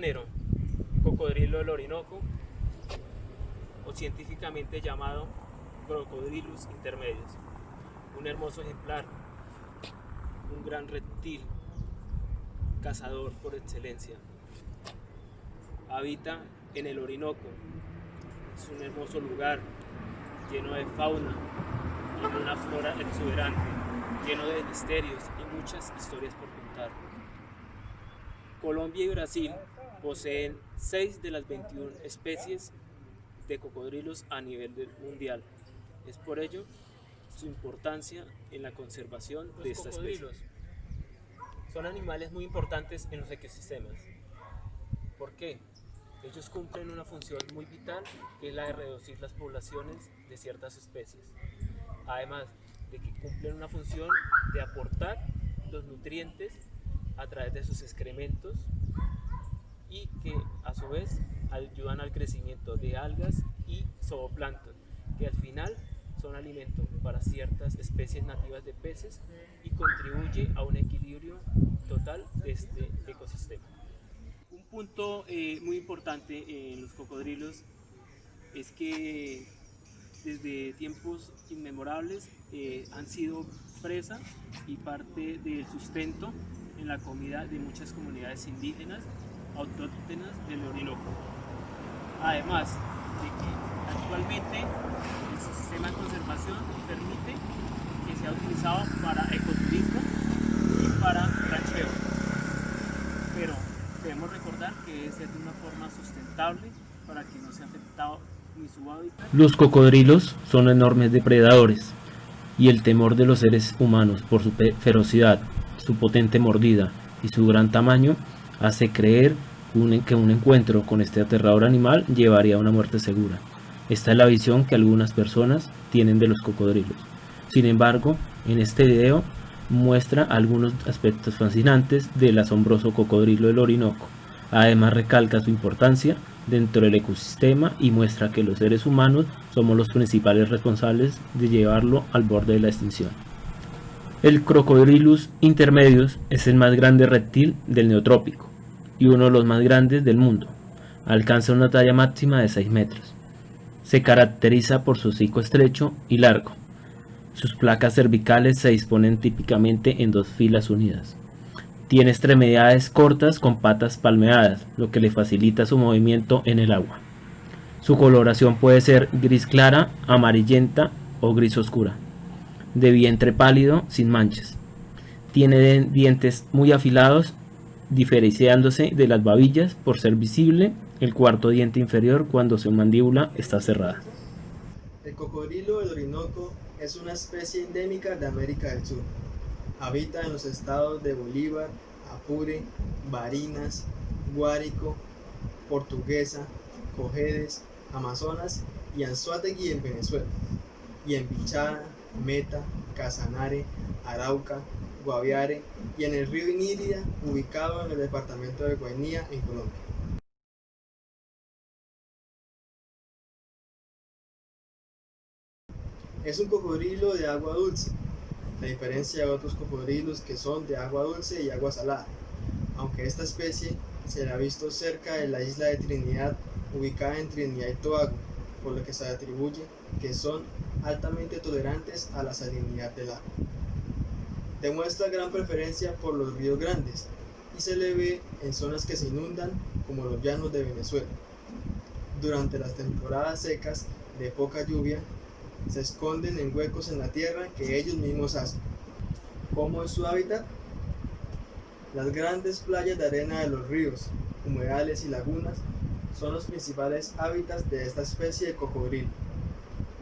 llanero, cocodrilo del Orinoco, o científicamente llamado Crocodylus intermedius, un hermoso ejemplar, un gran reptil, cazador por excelencia. Habita en el Orinoco, es un hermoso lugar lleno de fauna y de una flora exuberante, lleno de misterios y muchas historias por contar. Colombia y Brasil poseen 6 de las 21 especies de cocodrilos a nivel mundial. Es por ello su importancia en la conservación de esta especie. Los cocodrilos son animales muy importantes en los ecosistemas. ¿Por qué? Ellos cumplen una función muy vital, que es la de reducir las poblaciones de ciertas especies. Además de que cumplen una función de aportar los nutrientes a través de sus excrementos y que a su vez ayudan al crecimiento de algas y zooplancton, que al final son alimento para ciertas especies nativas de peces y contribuye a un equilibrio total de este ecosistema. Un punto muy importante en los cocodrilos es que desde tiempos inmemorables han sido presa y parte del sustento en la comida de muchas comunidades indígenas autóctonas del Orinoco. Además de que actualmente el sistema de conservación permite que sea utilizado para ecoturismo y para rancheo, pero debemos recordar que debe ser de una forma sustentable para que no sea afectado ni su hábitat. Los cocodrilos son enormes depredadores y el temor de los seres humanos por su ferocidad, su potente mordida y su gran tamaño hace creer que un encuentro con este aterrador animal llevaría a una muerte segura. Esta es la visión que algunas personas tienen de los cocodrilos. Sin embargo, en este video muestra algunos aspectos fascinantes del asombroso cocodrilo del Orinoco. Además recalca su importancia dentro del ecosistema y muestra que los seres humanos somos los principales responsables de llevarlo al borde de la extinción. El Crocodylus intermedius es el más grande reptil del Neotrópico y uno de los más grandes del mundo. Alcanza una talla máxima de 6 metros. Se caracteriza por su hocico estrecho y largo. Sus placas cervicales se disponen típicamente en 2 filas unidas. Tiene extremidades cortas con patas palmeadas, lo que le facilita su movimiento en el agua. Su coloración puede ser gris clara, amarillenta o gris oscura, de vientre pálido sin manchas. Tiene dientes muy afilados, diferenciándose de las babillas por ser visible el cuarto diente inferior cuando su mandíbula está cerrada. El cocodrilo del Orinoco es una especie endémica de América del Sur. Habita en los estados de Bolívar, Apure, Barinas, Guárico, Portuguesa, Cojedes, Amazonas y Anzoátegui en Venezuela, y en Bichara, Meta, Casanare, Arauca, Guaviare y en el río Inírida, ubicado en el departamento de Guainía, en Colombia. Es un cocodrilo de agua dulce, a diferencia de otros cocodrilos que son de agua dulce y agua salada, aunque esta especie se la ha visto cerca de la isla de Trinidad, ubicada en Trinidad y Tobago, por lo que se atribuye que son altamente tolerantes a la salinidad del agua. Demuestra gran preferencia por los ríos grandes y se le ve en zonas que se inundan, como los llanos de Venezuela. Durante las temporadas secas de poca lluvia, se esconden en huecos en la tierra que ellos mismos hacen. ¿Cómo es su hábitat? Las grandes playas de arena de los ríos, humedales y lagunas son los principales hábitats de esta especie de cocodrilo.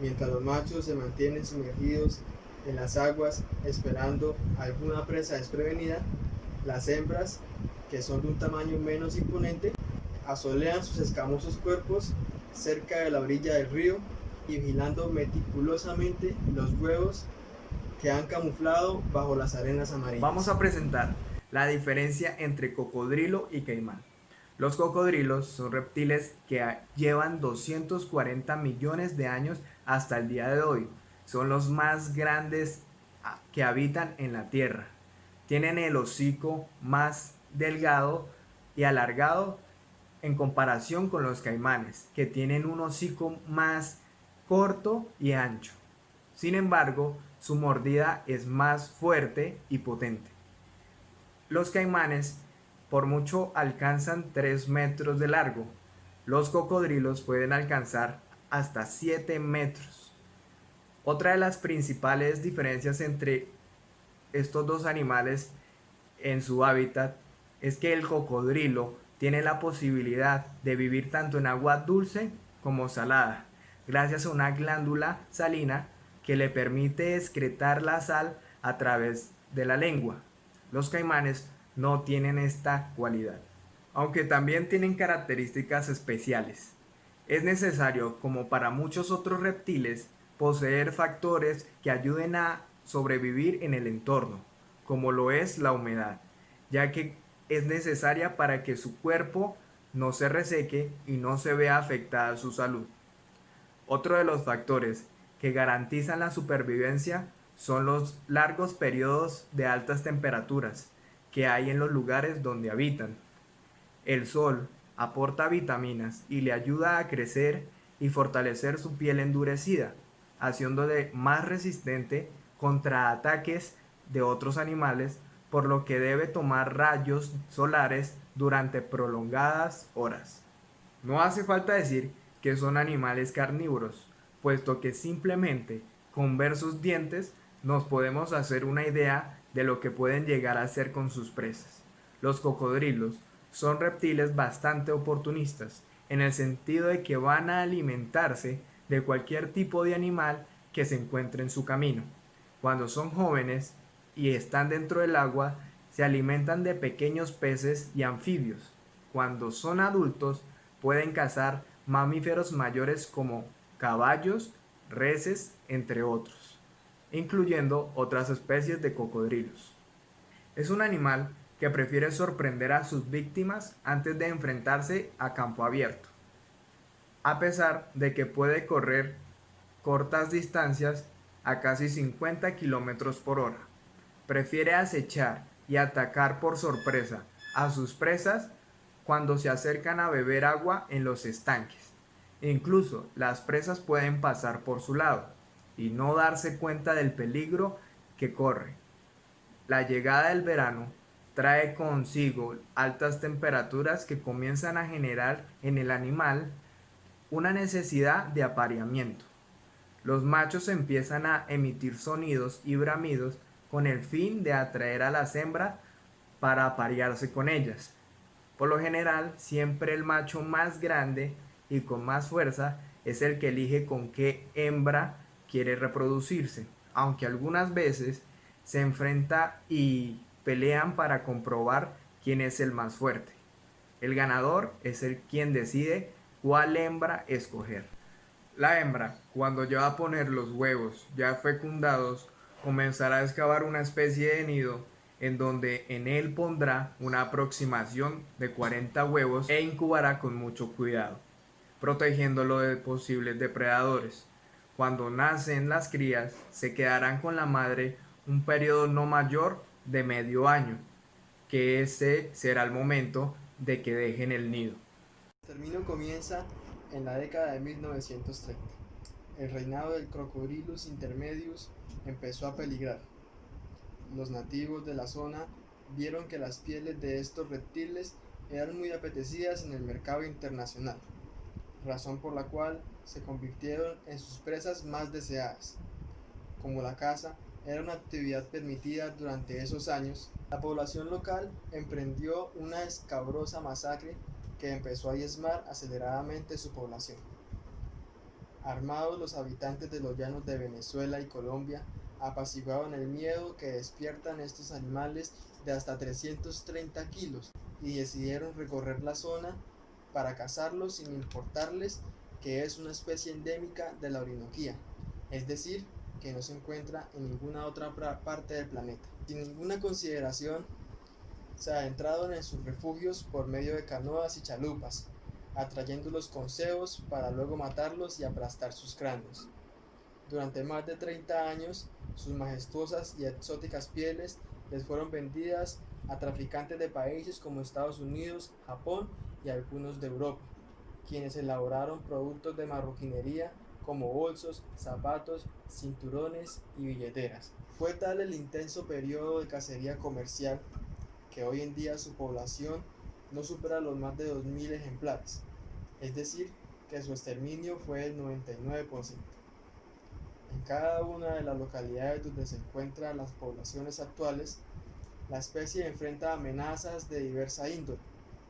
Mientras los machos se mantienen sumergidos en las aguas esperando alguna presa desprevenida, las hembras, que son de un tamaño menos imponente, asolean sus escamosos cuerpos cerca de la orilla del río y vigilando meticulosamente los huevos que han camuflado bajo las arenas amarillas. Vamos a presentar la diferencia entre cocodrilo y caimán. Los cocodrilos son reptiles que llevan 240 millones de años hasta el día de hoy. Son los más grandes que habitan en la Tierra. Tienen el hocico más delgado y alargado en comparación con los caimanes, que tienen un hocico más corto y ancho. Sin embargo, su mordida es más fuerte y potente. Los caimanes por mucho alcanzan 3 metros de largo. Los cocodrilos pueden alcanzar hasta 7 metros. Otra de las principales diferencias entre estos dos animales en su hábitat es que el cocodrilo tiene la posibilidad de vivir tanto en agua dulce como salada, gracias a una glándula salina que le permite excretar la sal a través de la lengua. Los caimanes no tienen esta cualidad, aunque también tienen características especiales. Es necesario, como para muchos otros reptiles, poseer factores que ayuden a sobrevivir en el entorno, como lo es la humedad, ya que es necesaria para que su cuerpo no se reseque y no se vea afectada su salud. Otro de los factores que garantizan la supervivencia son los largos periodos de altas temperaturas que hay en los lugares donde habitan. El sol aporta vitaminas y le ayuda a crecer y fortalecer su piel endurecida, haciéndole más resistente contra ataques de otros animales, por lo que debe tomar rayos solares durante prolongadas horas. No hace falta decir que son animales carnívoros, puesto que simplemente con ver sus dientes nos podemos hacer una idea de lo que pueden llegar a hacer con sus presas. Los cocodrilos son reptiles bastante oportunistas, en el sentido de que van a alimentarse de cualquier tipo de animal que se encuentre en su camino. Cuando son jóvenes y están dentro del agua, se alimentan de pequeños peces y anfibios. Cuando son adultos, pueden cazar mamíferos mayores como caballos, reses, entre otros, incluyendo otras especies de cocodrilos. Es un animal que prefiere sorprender a sus víctimas antes de enfrentarse a campo abierto. A pesar de que puede correr cortas distancias a casi 50 km por hora, prefiere acechar y atacar por sorpresa a sus presas cuando se acercan a beber agua en los estanques. Incluso las presas pueden pasar por su lado y no darse cuenta del peligro que corre. La llegada del verano trae consigo altas temperaturas que comienzan a generar en el animal una necesidad de apareamiento. Los machos empiezan a emitir sonidos y bramidos con el fin de atraer a las hembras para aparearse con ellas. Por lo general, siempre el macho más grande y con más fuerza es el que elige con qué hembra quiere reproducirse, aunque algunas veces se enfrenta y pelean para comprobar quién es el más fuerte. El ganador es el quien decide cuál hembra escoger. La hembra, cuando ya va a poner los huevos ya fecundados, comenzará a excavar una especie de nido en donde en él pondrá una aproximación de 40 huevos e incubará con mucho cuidado, protegiéndolo de posibles depredadores. Cuando nacen las crías, se quedarán con la madre un periodo no mayor de medio año, que ese será el momento de que dejen el nido. El exterminio comienza en la década de 1930. El reinado del Crocodylus intermedius empezó a peligrar. Los nativos de la zona vieron que las pieles de estos reptiles eran muy apetecidas en el mercado internacional, razón por la cual se convirtieron en sus presas más deseadas. Como la caza era una actividad permitida durante esos años, la población local emprendió una escabrosa masacre que empezó a diezmar aceleradamente su población. Armados, los habitantes de los llanos de Venezuela y Colombia apaciguaban el miedo que despiertan estos animales de hasta 330 kilos y decidieron recorrer la zona para cazarlos sin importarles que es una especie endémica de la Orinoquía, es decir, que no se encuentra en ninguna otra parte del planeta. Sin ninguna consideración, se adentraron en sus refugios por medio de canoas y chalupas, atrayéndolos con cebos para luego matarlos y aplastar sus cráneos. Durante más de 30 años, sus majestuosas y exóticas pieles les fueron vendidas a traficantes de países como Estados Unidos, Japón y algunos de Europa, quienes elaboraron productos de marroquinería como bolsos, zapatos, cinturones y billeteras. Fue tal el intenso periodo de cacería comercial que hoy en día su población no supera los más de 2000 ejemplares, es decir, que su exterminio fue del 99%. En cada una de las localidades donde se encuentran las poblaciones actuales, la especie enfrenta amenazas de diversa índole,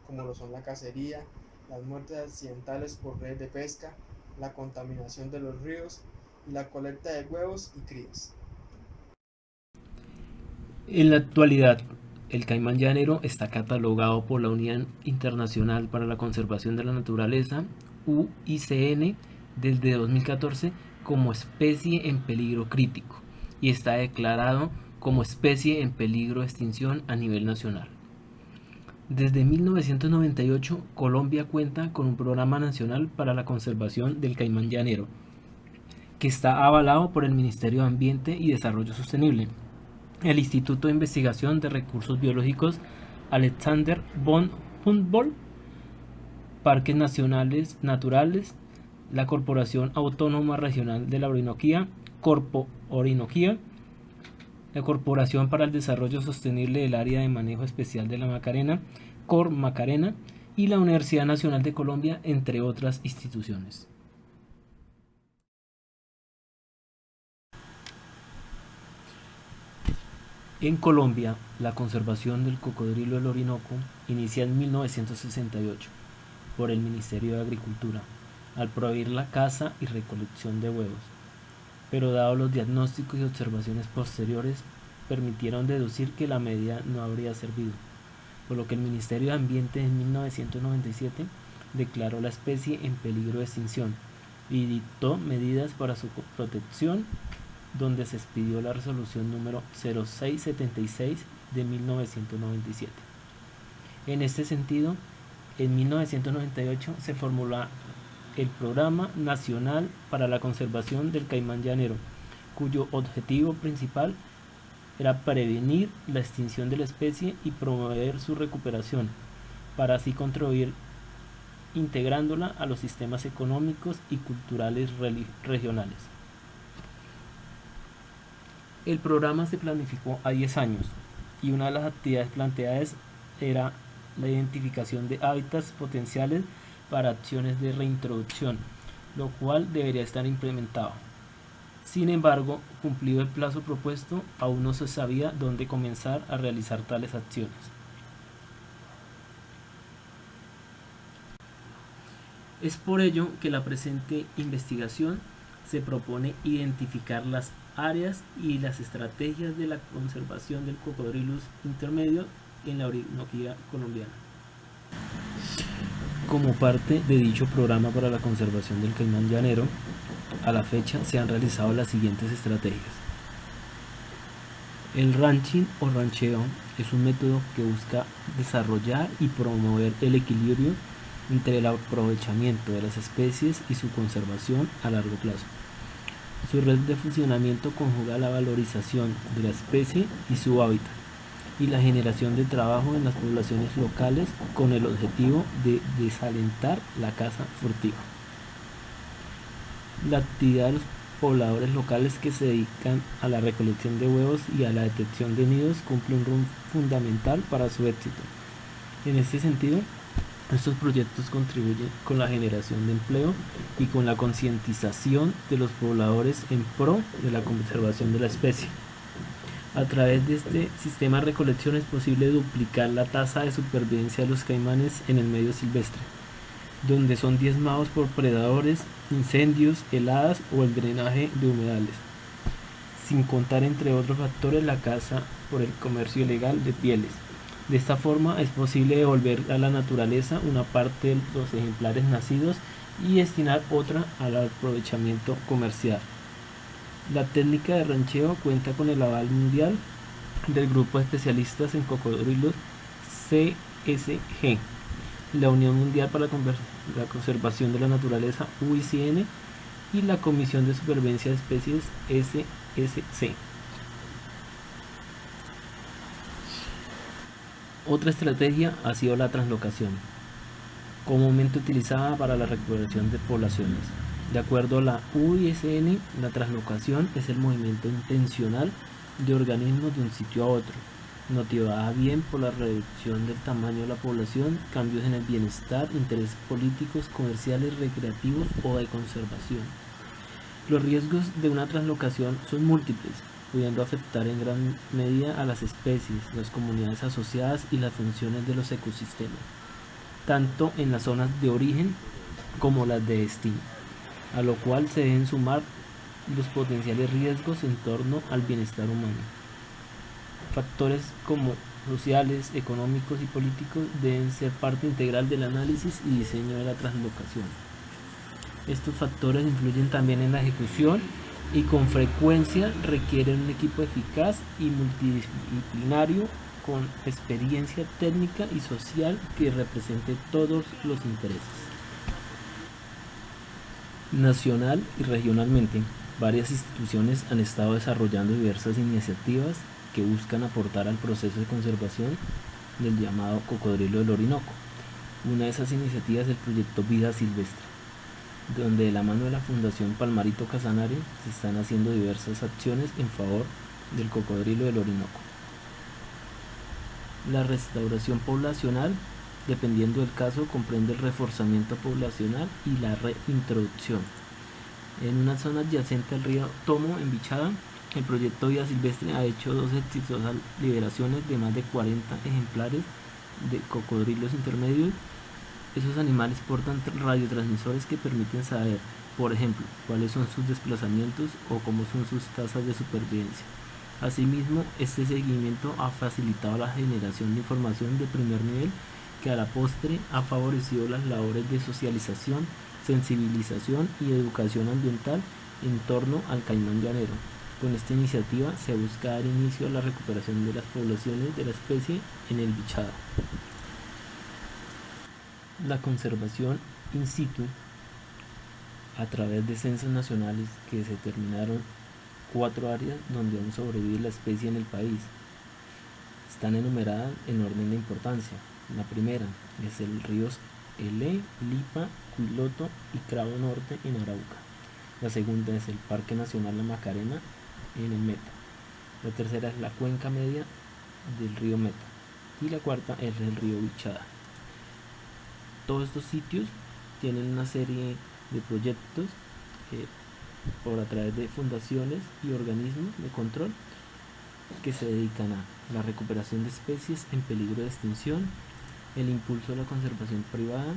como lo son la cacería, las muertes accidentales por redes de pesca, la contaminación de los ríos y la colecta de huevos y crías. En la actualidad, el caimán llanero está catalogado por la Unión Internacional para la Conservación de la Naturaleza, UICN, desde 2014 como especie en peligro crítico y está declarado como especie en peligro de extinción a nivel nacional. Desde 1998, Colombia cuenta con un programa nacional para la conservación del caimán llanero, que está avalado por el Ministerio de Ambiente y Desarrollo Sostenible, el Instituto de Investigación de Recursos Biológicos Alexander von Humboldt, Parques Nacionales Naturales, la Corporación Autónoma Regional de la Orinoquía, Corpo Orinoquía, la Corporación para el Desarrollo Sostenible del Área de Manejo Especial de la Macarena, Cor Macarena, y la Universidad Nacional de Colombia, entre otras instituciones. En Colombia, la conservación del cocodrilo del Orinoco inicia en 1968 por el Ministerio de Agricultura, al prohibir la caza y recolección de huevos. Pero dados los diagnósticos y observaciones posteriores, permitieron deducir que la medida no habría servido, por lo que el Ministerio de Ambiente en 1997 declaró la especie en peligro de extinción y dictó medidas para su protección, donde se expidió la resolución número 0676 de 1997. En este sentido, en 1998 se formuló el Programa Nacional para la Conservación del Caimán Llanero, cuyo objetivo principal era prevenir la extinción de la especie y promover su recuperación, para así contribuir integrándola a los sistemas económicos y culturales regionales. El programa se planificó a 10 años y una de las actividades planteadas era la identificación de hábitats potenciales para acciones de reintroducción, lo cual debería estar implementado. Sin embargo, cumplido el plazo propuesto, aún no se sabía dónde comenzar a realizar tales acciones. Es por ello que la presente investigación se propone identificar las áreas y las estrategias de la conservación del cocodrilus intermedio en la Orinoquía colombiana. Como parte de dicho programa para la conservación del caimán llanero, a la fecha se han realizado las siguientes estrategias. El ranching o rancheo es un método que busca desarrollar y promover el equilibrio entre el aprovechamiento de las especies y su conservación a largo plazo. Su red de funcionamiento conjuga la valorización de la especie y su hábitat, y la generación de trabajo en las poblaciones locales con el objetivo de desalentar la caza furtiva. La actividad de los pobladores locales que se dedican a la recolección de huevos y a la detección de nidos cumple un rol fundamental para su éxito. En este sentido, estos proyectos contribuyen con la generación de empleo y con la concientización de los pobladores en pro de la conservación de la especie. A través de este sistema de recolección es posible duplicar la tasa de supervivencia de los caimanes en el medio silvestre, donde son diezmados por predadores, incendios, heladas o el drenaje de humedales, sin contar entre otros factores la caza por el comercio ilegal de pieles. De esta forma es posible devolver a la naturaleza una parte de los ejemplares nacidos y destinar otra al aprovechamiento comercial. La técnica de rancheo cuenta con el aval mundial del grupo de especialistas en cocodrilos CSG, la Unión Mundial para la Conservación de la Naturaleza UICN y la Comisión de Supervivencia de Especies SSC. Otra estrategia ha sido la translocación. comúnmente utilizada para la recuperación de poblaciones. De acuerdo a la UISN, la translocación es el movimiento intencional de organismos de un sitio a otro, motivada bien por la reducción del tamaño de la población, cambios en el bienestar, intereses políticos, comerciales, recreativos o de conservación. Los riesgos de una translocación son múltiples, pudiendo afectar en gran medida a las especies, las comunidades asociadas y las funciones de los ecosistemas, tanto en las zonas de origen como las de destino, a lo cual se deben sumar los potenciales riesgos en torno al bienestar humano. Factores como sociales, económicos y políticos deben ser parte integral del análisis y diseño de la translocación. Estos factores influyen también en la ejecución y con frecuencia requieren un equipo eficaz y multidisciplinario con experiencia técnica y social que represente todos los intereses. Nacional y regionalmente, varias instituciones han estado desarrollando diversas iniciativas que buscan aportar al proceso de conservación del llamado cocodrilo del Orinoco. Una de esas iniciativas es el proyecto Vida Silvestre, donde de la mano de la Fundación Palmarito Casanare se están haciendo diversas acciones en favor del cocodrilo del Orinoco. La restauración poblacional, dependiendo del caso, comprende el reforzamiento poblacional y la reintroducción. En una zona adyacente al río Tomo, en Bichada, el proyecto Vida Silvestre ha hecho 2 exitosas liberaciones de más de 40 ejemplares de cocodrilos intermedios. Esos animales portan radiotransmisores que permiten saber, por ejemplo, cuáles son sus desplazamientos o cómo son sus tasas de supervivencia. Asimismo, este seguimiento ha facilitado la generación de información de primer nivel que a la postre ha favorecido las labores de socialización, sensibilización y educación ambiental en torno al caimán llanero. Con esta iniciativa se busca dar inicio a la recuperación de las poblaciones de la especie en el Bichada. La conservación in situ, a través de censos nacionales que se determinaron 4 áreas donde aún sobrevive la especie en el país, están enumeradas en orden de importancia. La primera es el ríos Elé, Lipa, Cuiloto y Cravo Norte en Arauca. La segunda es el Parque Nacional La Macarena en el Meta. La tercera es la cuenca media del río Meta. Y la cuarta es el río Bichada. Todos estos sitios tienen una serie de proyectos por a través de fundaciones y organismos de control que se dedican a la recuperación de especies en peligro de extinción, el impulso a la conservación privada,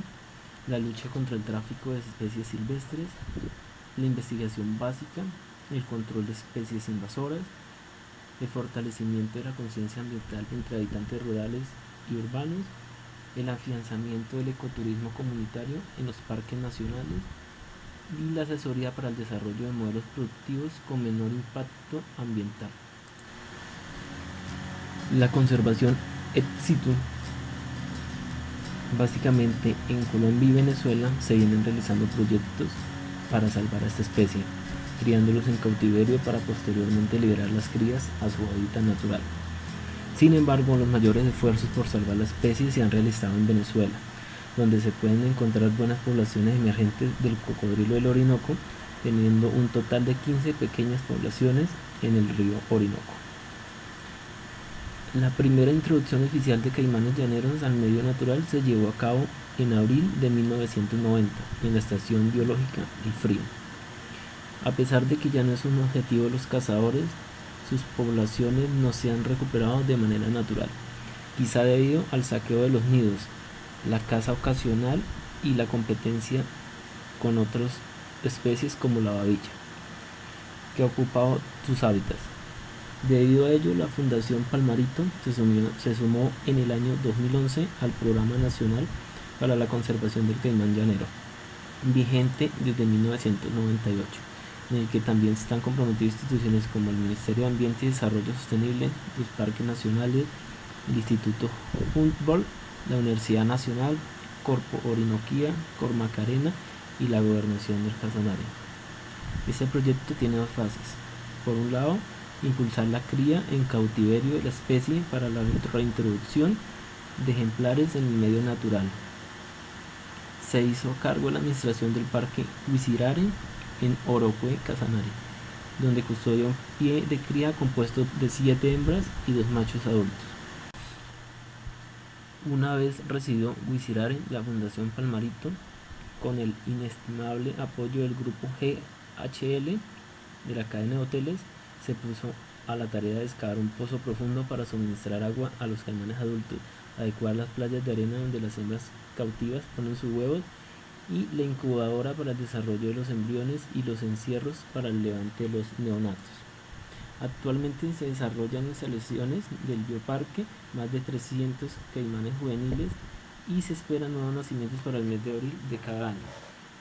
la lucha contra el tráfico de especies silvestres, la investigación básica, el control de especies invasoras, el fortalecimiento de la conciencia ambiental entre habitantes rurales y urbanos, el afianzamiento del ecoturismo comunitario en los parques nacionales y la asesoría para el desarrollo de modelos productivos con menor impacto ambiental. La conservación ex situ. Básicamente en Colombia y Venezuela se vienen realizando proyectos para salvar a esta especie, criándolos en cautiverio para posteriormente liberar las crías a su hábitat natural. Sin embargo, los mayores esfuerzos por salvar la especie se han realizado en Venezuela, donde se pueden encontrar buenas poblaciones emergentes del cocodrilo del Orinoco, teniendo un total de 15 pequeñas poblaciones en el río Orinoco. La primera introducción oficial de caimanes llaneros al medio natural se llevó a cabo en abril de 1990 en la Estación Biológica El Frío. A pesar de que ya no es un objetivo de los cazadores, sus poblaciones no se han recuperado de manera natural, quizá debido al saqueo de los nidos, la caza ocasional y la competencia con otras especies como la babilla, que ha ocupado sus hábitats. Debido a ello, la Fundación Palmarito se sumó en el año 2011 al Programa Nacional para la Conservación del Caimán Llanero, vigente desde 1998, en el que también están comprometidas instituciones como el Ministerio de Ambiente y Desarrollo Sostenible, los parques nacionales, el Instituto Humboldt, la Universidad Nacional, Corpo Orinoquía, Cormacarena y la Gobernación del Casanare. Este proyecto tiene 2 fases. Por un lado, impulsar la cría en cautiverio de la especie para la reintroducción de ejemplares en el medio natural. se hizo cargo de la administración del Parque Huizirare en Orocue, Casanare, donde custodia un pie de cría compuesto de 7 hembras y 2 machos adultos. Una vez residió Huizirare, la Fundación Palmarito, con el inestimable apoyo del grupo GHL de la cadena de hoteles, se puso a la tarea de excavar un pozo profundo para suministrar agua a los caimanes adultos, adecuar las playas de arena donde las hembras cautivas ponen sus huevos y la incubadora para el desarrollo de los embriones y los encierros para el levante de los neonatos. Actualmente se desarrollan instalaciones del bioparque más de 300 caimanes juveniles y se esperan nuevos nacimientos para el mes de abril de cada año.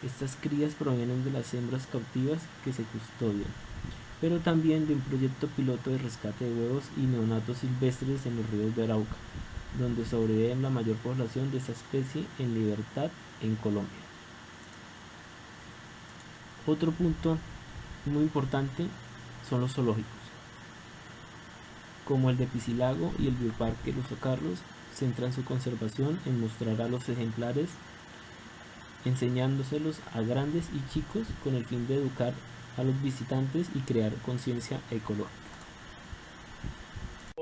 Estas crías provienen de las hembras cautivas que se custodian, pero también de un proyecto piloto de rescate de huevos y neonatos silvestres en los ríos de Arauca, donde sobrevive la mayor población de esta especie en libertad en Colombia. Otro punto muy importante son los zoológicos, como el de Piscilago y el Bioparque Luzo Carlos, centran su conservación en mostrar a los ejemplares, enseñándoselos a grandes y chicos con el fin de educar a los visitantes y crear conciencia ecológica.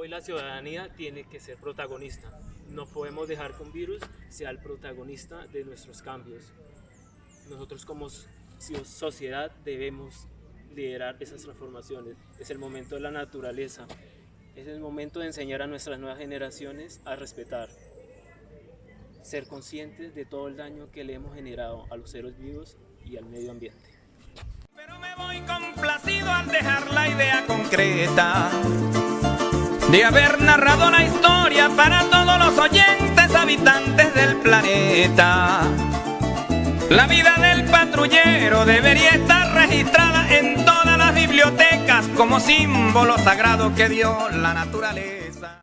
Hoy la ciudadanía tiene que ser protagonista. No podemos dejar que un virus sea el protagonista de nuestros cambios. Nosotros como sociedad debemos liderar esas transformaciones. Es el momento de la naturaleza. Es el momento de enseñar a nuestras nuevas generaciones a respetar. Ser conscientes de todo el daño que le hemos generado a los seres vivos y al medio ambiente. Pero me voy complacido al dejar la idea concreta de haber narrado la historia para todos los oyentes habitantes del planeta. La vida del patrullero debería estar registrada en todas las bibliotecas como símbolo sagrado que dio la naturaleza.